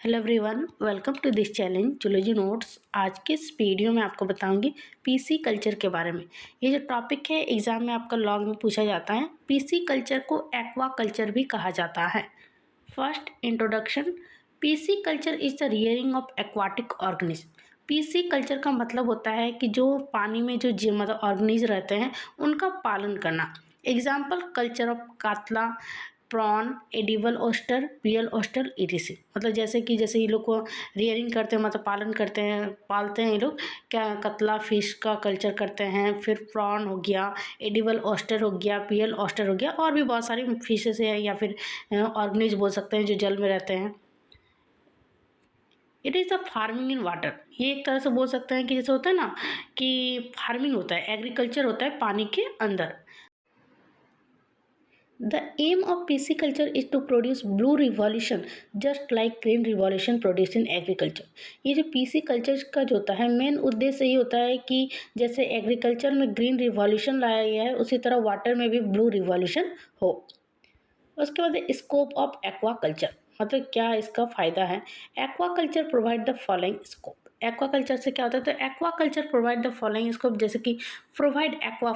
Hello everyone, welcome to this challenge zoology notes. आज के इस वीडियो में आपको बताऊंगी पीसी कल्चर के बारे में। ये जो टॉपिक है एग्जाम में आपका लॉग में पूछा जाता है। पीसी कल्चर को एक्वा कल्चर भी कहा जाता है। First introduction. PC culture is the rearing of aquatic organism. PC culture का मतलब होता है कि जो पानी में जो मतलब ऑर्गेनिज रहते हैं उनका पालन करना। Example culture of catla, prawn, edible oyster, real oyster ETC. मतलब जैसे ये लोग को रियरिंग करते हैं, मतलब पालन करते हैं, पालते हैं ये लोग। क्या कतला फिश का कल्चर करते हैं, फिर प्रॉन हो गया, एडिबल ओस्टर हो गया, पियल ओस्टर हो गया, और भी बहुत सारी फिशेस है या फिर ऑर्गेनिज बोल सकते हैं जो जल में रहते हैं। It is the farming in water. ये एक तरह से बोल सकते हैं कि जैसे होता है ना कि फार्मिंग होता है, एग्रीकल्चर होता है पानी के अंदर। The aim of pisciculture is to produce blue revolution just like green revolution produced in agriculture। ये जो पीसी कल्चर का जो होता है मेन उद्देश्य ये होता है कि जैसे एग्रीकल्चर में ग्रीन रिवॉल्यूशन लाया गया है उसी तरह वाटर में भी ब्लू रिवॉल्यूशन हो। उसके बाद स्कोप ऑफ एक्वा कल्चर, मतलब क्या इसका फ़ायदा है। Aqua culture provide the following scope. Aqua culture से क्या होता है, तो aqua culture provide the following scope, जैसे कि provide aqua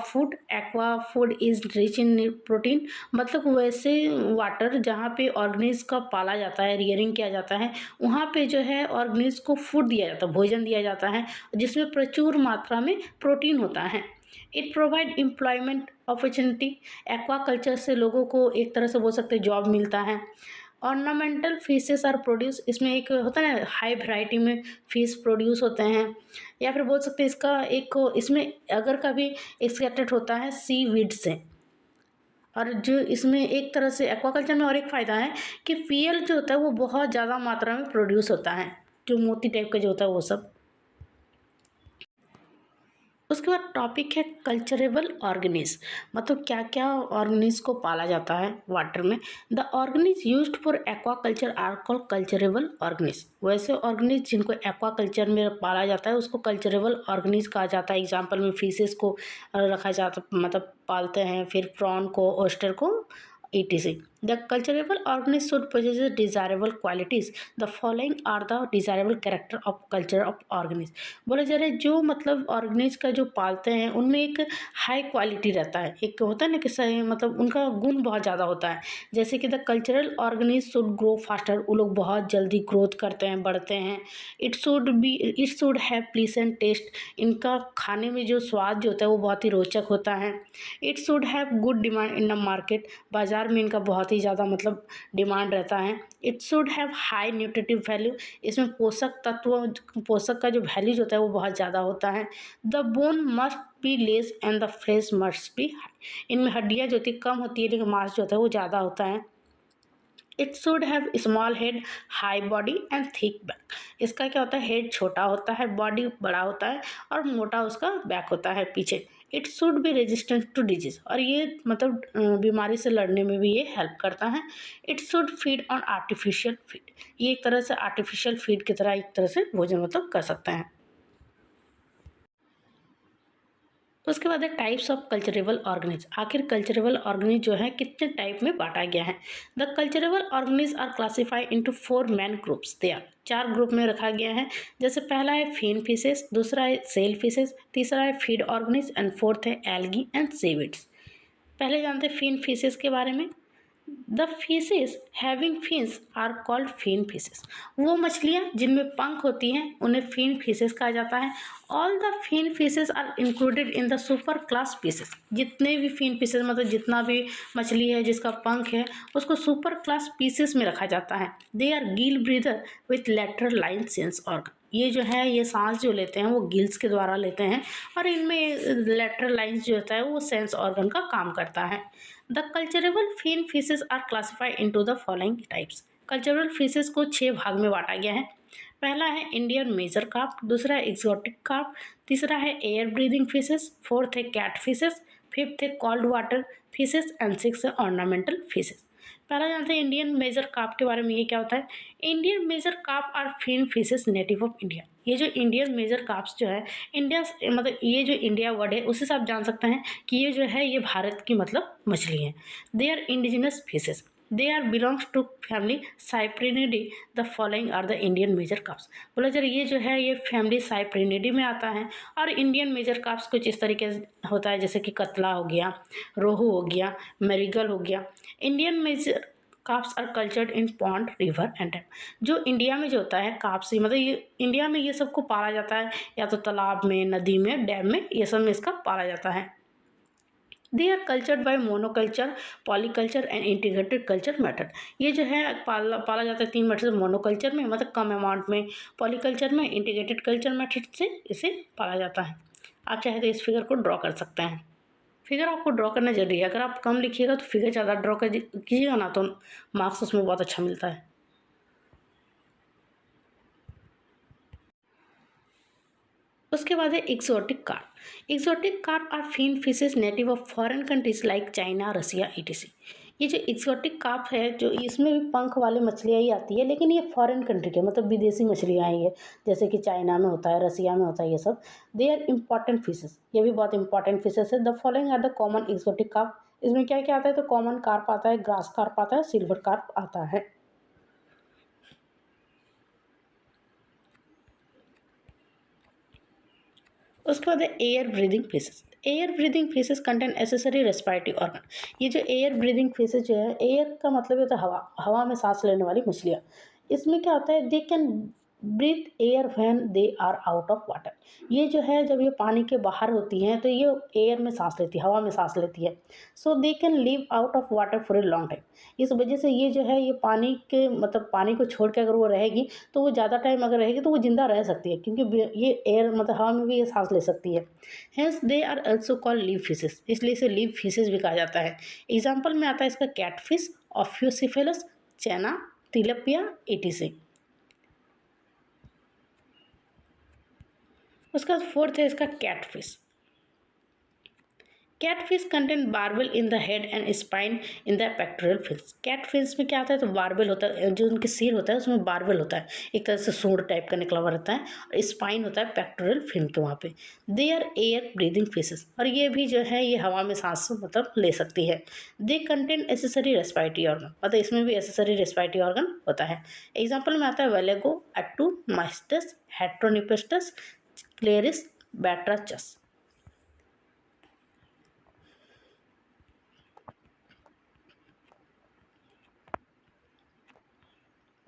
food is rich in protein. मतलब वैसे वाटर जहाँ पे ऑर्गेनिज का पाला जाता है, रियरिंग किया जाता है, वहाँ पे जो है ऑर्गेनिज को फूड दिया जाता है, भोजन दिया जाता है जिसमें प्रचुर मात्रा में प्रोटीन होता है। It provide employment opportunity. Aqua culture से लोगों को एक तरह से बोल सकते हैं जॉब मिलता है। Ornamental fishes are produce. इसमें एक होता है ना हाई वैरायटी में फिश प्रोड्यूस होते हैं, या फिर बोल सकते हैं इसका एक इसमें अगर कभी एक्सट्रैक्टेड होता है सी वीड से। और जो इसमें एक तरह से एक्वाकल्चर में और एक फ़ायदा है कि पीएल जो होता है वो बहुत ज़्यादा मात्रा में प्रोड्यूस होता है, जो मोती टाइप का जो होता है वो सब। उसके बाद टॉपिक है कल्चरेबल ऑर्गेनिज, मतलब क्या क्या ऑर्गेनिज को पाला जाता है वाटर में। The organisms used for aquaculture are called culturable organisms. वैसे ऑर्गेनिज जिनको एक्वा कल्चर में पाला जाता है उसको कल्चरेबल ऑर्गेनिज कहा जाता है। एग्जाम्पल में फिशेस को रखा जाता, मतलब पालते हैं, फिर प्रॉन को, ओस्टर को, etc. The culturable organism should possess desirable qualities. The following are the desirable character of culture of organism। बोले जा रहे जो मतलब ऑर्गेनिज का जो पालते हैं उनमें एक हाई क्वालिटी रहता है, एक होता है ना कि सही मतलब उनका गुण बहुत ज़्यादा होता है। जैसे कि the cultural organisms should grow faster, वो लोग बहुत जल्दी ग्रोथ करते हैं, बढ़ते हैं। It should have pleasant taste, इनका खाने में जो स्वाद जो होता है वो बहुत ही रोचक होता है। It should have good demand in the market, बाज़ार में इनका बहुत ही ज़्यादा मतलब डिमांड रहता है। It should have high nutritive value, इसमें पोषक का जो वैल्यूज होता है वो बहुत ज़्यादा होता है। The bone must be less and the flesh must be high, इनमें हड्डियाँ जो होती कम होती है लेकिन मांस जो होता है वो ज़्यादा होता है। It should have small head, high body and thick back. इसका क्या होता है, हेड छोटा होता है, बॉडी बड़ा होता है और मोटा उसका बैक होता है पीछे। It should be resistant to disease, और ये मतलब बीमारी से लड़ने में भी ये हेल्प करता है। It should feed on artificial feed, ये एक तरह से आर्टिफिशियल फीड की तरह एक तरह से भोजन मतलब कर सकते हैं। तो उसके बाद है टाइप्स ऑफ कल्चरेबल ऑर्गेनिज। आखिर कल्चरेबल ऑर्गेनिज जो है कितने टाइप में बांटा गया है। The culturable organisms are classified into 4 main groups. They are 4 group में रखा गया है। जैसे पहला है फिन फिशेस, दूसरा है सेल फिशेस, तीसरा है फीड ऑर्गेनिज एंड फोर्थ है एल्गी एंड सीविड्स। पहले जानते हैं फिन फिशेस के बारे में। The fishes having fins are called fin fishes. वो मछलियाँ जिनमें पंख होती हैं उन्हें फिन फिशेस कहा जाता है। All the fin fishes are included in the super class fishes. जितने भी फिन फिशेस मतलब जितना भी मछली है जिसका पंख है उसको सुपर क्लास पीसेस में रखा जाता है। They are gill breather with lateral line sense organ. ये जो है ये सांस जो लेते हैं वो गिल्स के द्वारा लेते हैं और इनमें लेटरल लाइन्स जो होता है वो सेंस ऑर्गन का काम करता है। The culturable fin fishes are classified into the following types. Cultural fishes को 6 भाग में बांटा गया है। पहला है इंडियन मेजर कार्प, दूसरा है एक्सोटिक कार्प, तीसरा है एयर ब्रीदिंग फिशेस, फोर्थ है कैट फिशेस, फिफ्थ है cold water fishes and six है ऑर्नामेंटल फिशेस। पहला जानते हैं इंडियन मेजर कार्प के बारे में। ये क्या होता है, Indian major carp are fin fishes native of India. ये जो इंडियन मेजर कार्प्स जो है इंडिया मतलब ये जो इंडिया वर्ड है उससे आप जान सकते हैं कि ये जो है ये भारत की मतलब मछली है। They are indigenous fishes. They are belongs to family Cyprinidae. The following are the Indian major carps. बोला जरा ये जो है ये फैमिली साइप्रिनिडी में आता है। और इंडियन मेजर काप्स कुछ इस तरीके से होता है, जैसे कि कतला हो गया, रोहू हो गया, मेरिगल हो गया। Indian major carps are cultured in pond, river and dam. जो इंडिया में जो होता है कार्प्स, मतलब ये इंडिया में ये सबको पाला जाता है, या तो तालाब में, नदी में, डैम में, ये सब में इसका पाला जाता है। They are cultured by monoculture, polyculture and integrated culture method. ये जो है पाला जाता है 3 मेथड से। मोनोकल्चर में मतलब कम अमाउंट में, पॉलीकल्चर में, इंटीग्रेटेड कल्चर मेथड से इसे पाला जाता है। आप चाहे तो इस फिगर को ड्रॉ कर सकते हैं। फिगर आपको ड्रॉ करना जरूरी है। अगर आप कम लिखिएगा तो फिगर ज़्यादा ड्रॉ कीजिएगा ना, तो मार्क्स उसमें बहुत अच्छा मिलता है। उसके बाद है exotic carp. Exotic carp are fin fishes native of foreign countries like China, Russia, ETC. ये जो एक्सोटिक कार्प है, जो इसमें भी पंख वाले मछलियाँ ही आती है, लेकिन ये फॉरेन कंट्री के मतलब विदेशी मछलियाँ ही है, जैसे कि चाइना में होता है, रसिया में होता है, ये सब। दे आर इम्पॉर्टेंट फिशेज, ये भी बहुत इंपॉर्टेंट फिशेज है। The following are the common exotic carp. इसमें क्या क्या आता है, तो कॉमन कार्प आता है, ग्रास कार्प आता है, सिल्वर कार्प आता है। उसके बाद है air breathing fishes. Air breathing fishes contain accessory respiratory organ. ये जो एयर ब्रीदिंग फिशेस जो है, एयर का मतलब होता है हवा, हवा में सांस लेने वाली मछलियाँ। इसमें क्या होता है, they can breathe air when they are out of water. ये जो है जब ये पानी के बाहर होती हैं तो ये एयर में सांस लेती है, हवा में सांस लेती है। So they can live out of water for a long time. इस वजह से ये जो है ये पानी के मतलब पानी को छोड़ के अगर वो रहेगी तो वो ज़्यादा टाइम अगर रहेगी तो वो जिंदा रह सकती है, क्योंकि ये एयर मतलब हवा में भी ये सांस ले सकती है। Hence they are also called live fishes, इसलिए इसे लिव फिशेस भी कहा जाता है। एग्जाम्पल में आता है इसका कैटफिश, ऑफ्योसिफेलस, चैना, तिलपिया, एटीसी। उसका फोर्थ है इसका catfish. Catfish contain barbell in the head and spine in the pectoral fish. Catfish में क्या होता है, तो बार्बल होता है, जो उनके सिर होता है उसमें बार्बल होता है, एक तरह से सूंड टाइप का निकला हुआ रहता है, और स्पाइन होता है पेक्टोरल फिन के वहाँ पे। They are air breathing fishes, और ये भी जो है ये हवा में सांस मतलब ले सकती है। They contain accessory respiratory organ, मतलब इसमें भी एसेसरी रेस्पिरेटरी ऑर्गन होता है। एग्जाम्पल में आता है वेलेगो, अट्टू, मास्टस, हेट्रोनिपेस्टस, क्लेरिस, बैट्राचस।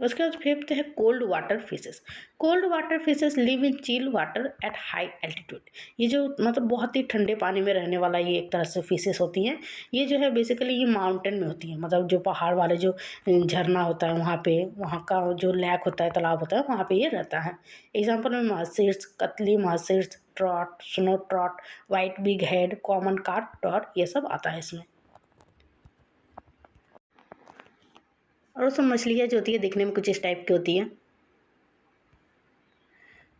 उसके बाद फिफ्थ है cold water fishes. Cold water fishes live in chill water at high altitude. ये जो मतलब बहुत ही ठंडे पानी में रहने वाला ये एक तरह से फिशेस होती हैं। ये जो है बेसिकली ये माउंटेन में होती है, मतलब जो पहाड़ वाले जो झरना होता है वहाँ पे, वहाँ का जो लैक होता है, तालाब होता है, वहाँ पे ये रहता है। एग्जाम्पल में mahseers, katli mahseers, trout, snow trout, white big head, common carp trout, ये सब आता है इसमें। और वो सब मछलियाँ जो होती है दिखने में कुछ इस टाइप की होती है।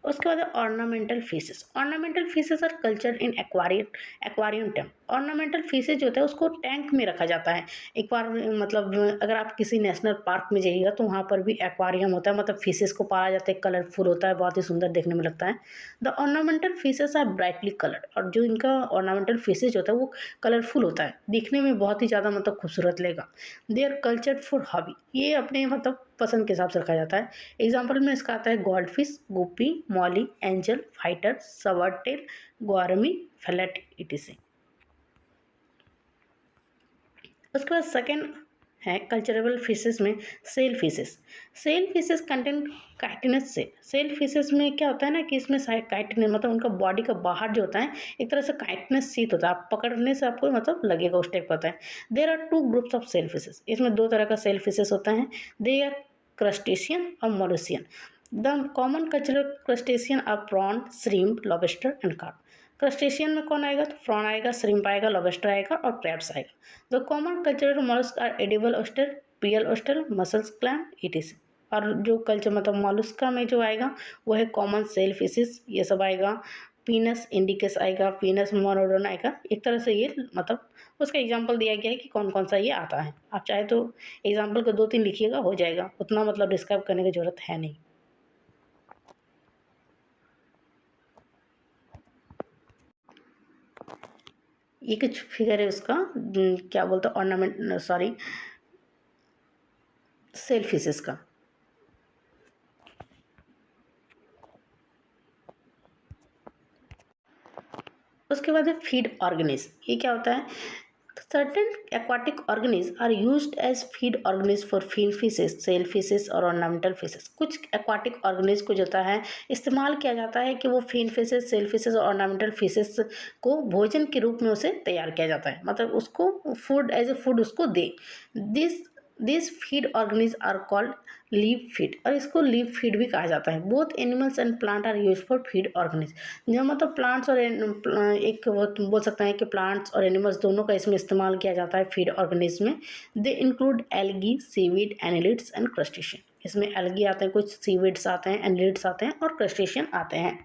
उसके बाद ornamental fishes. Ornamental fishes our culture in aquarium tank. Ornamental fishes जो होता है उसको टैंक में रखा जाता है। एक बार मतलब अगर आप किसी नेशनल पार्क में जाइएगा तो वहाँ पर भी एक्वारियम होता है, मतलब फिशेस को पाला जाता है, कलरफुल होता है, बहुत ही सुंदर देखने में लगता है। The ornamental fishes are brightly coloured, और जो इनका ऑर्नामेंटल फिशेज होता है वो कलरफुल होता है, दिखने में बहुत ही ज़्यादा मतलब खूबसूरत लगेगा। They are cultured for hobby, ये अपने मतलब पसंद के हिसाब से रखा जाता है। एग्जाम्पल में इसका आता है goldfish, guppy, molly, angel, fighter, swordtail, gourami, फेलेट, इटीसी। उसके बाद सेकेंड है कल्चरेबल फिशेस में shell fishes. Shell fishes contain chitinous shell. Shell fishes में क्या होता है ना कि इसमें काइटिनस मतलब उनका बॉडी का बाहर जो होता है एक तरह से काइटिनस शीत होता है, आप पकड़ने से आपको मतलब लगेगा उस टाइप का होता है। There are 2 groups of shell fishes, इसमें 2 तरह का सेल फिशेस होता है। दे आर क्रस्टेशियन और molluscan. The common cultural crustacean are prawn, shrimp, lobster and carp. Crustacean में कौन आएगा, तो प्रॉन आएगा, श्रिम्प आएगा, लॉबस्टर आएगा और क्रैब्स आएगा। The common cultural molluscs are edible oyster, pearl oyster, mussels clam, ETC. और जो कल्चर मतलब मॉलस्का में जो आएगा वो है कॉमन सेल फिशेस, ये सब आएगा। पीनस इंडिकस आएगा, पीनस मोनोडोन आएगा, एक तरह से ये मतलब उसका एग्जाम्पल दिया गया है कि कौन कौन सा ये आता है। आप चाहे तो एग्जाम्पल को 2-3 लिखिएगा, हो जाएगा, उतना मतलब डिस्क्राइब करने की जरूरत है नहीं। ये कुछ फिगर है उसका, क्या बोलते हैं ऑर्नामेंट, सॉरी, सेल फिशेस का। उसके बाद है फीड ऑर्गेनिज। ये क्या होता है? Certain aquatic organisms are used as feed organisms for fin fishes, shell fishes और ऑर्नामेंटल फिशेस। कुछ एक्वाटिक ऑर्गेनिज को जो होता है इस्तेमाल किया जाता है कि वो फिन फिशेस, सेल फिशेस और ऑर्नामेंटल फिशेस को भोजन के रूप में उसे तैयार किया जाता है, मतलब उसको फूड एज ए फूड उसको दे। This this feed organisms are called live feed, और इसको लीव फीड भी कहा जाता है। Both animals and plant are use for feed organisms. जो मतलब प्लांट्स और एक वो तुम बोल सकते हैं कि प्लांट्स और एनिमल्स दोनों का इसमें इस्तेमाल किया जाता है फीड ऑर्गेनिज में। They include algae, seaweed, annelids and crustacean. इसमें एल्गी आते हैं, कुछ सीवीड्स आते हैं, एनिलिड्स आते हैं और क्रस्टेशियन आते हैं।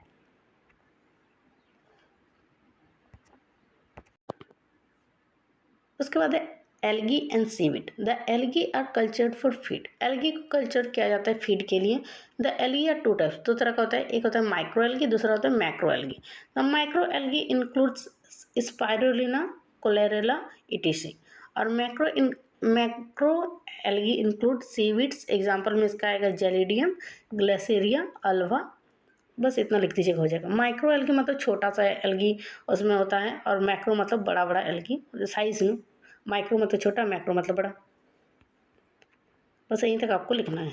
उसके बाद है algae and seaweed. The algae are cultured for feed. Algae को कल्चर किया जाता है फीड के लिए। The algae are two types, दो तरह का होता है, एक होता है माइक्रो एल्गी, दूसरा होता है macro algae. The micro algae includes spirulina, chlorella, etc. और macro algae include seaweeds. Example में इसका आएगा जेलिडियम, ग्लेसेरिया, अल्वा। बस इतना लिख दीजिएगा हो जाएगा। माइक्रो एल्गी मतलब छोटा सा एल्गी उसमें होता है, और मैक्रो मतलब बड़ा बड़ा एल्गी साइज में। माइक्रो मतलब छोटा, मैक्रो मतलब बड़ा। बस यहीं तक आपको लिखना है।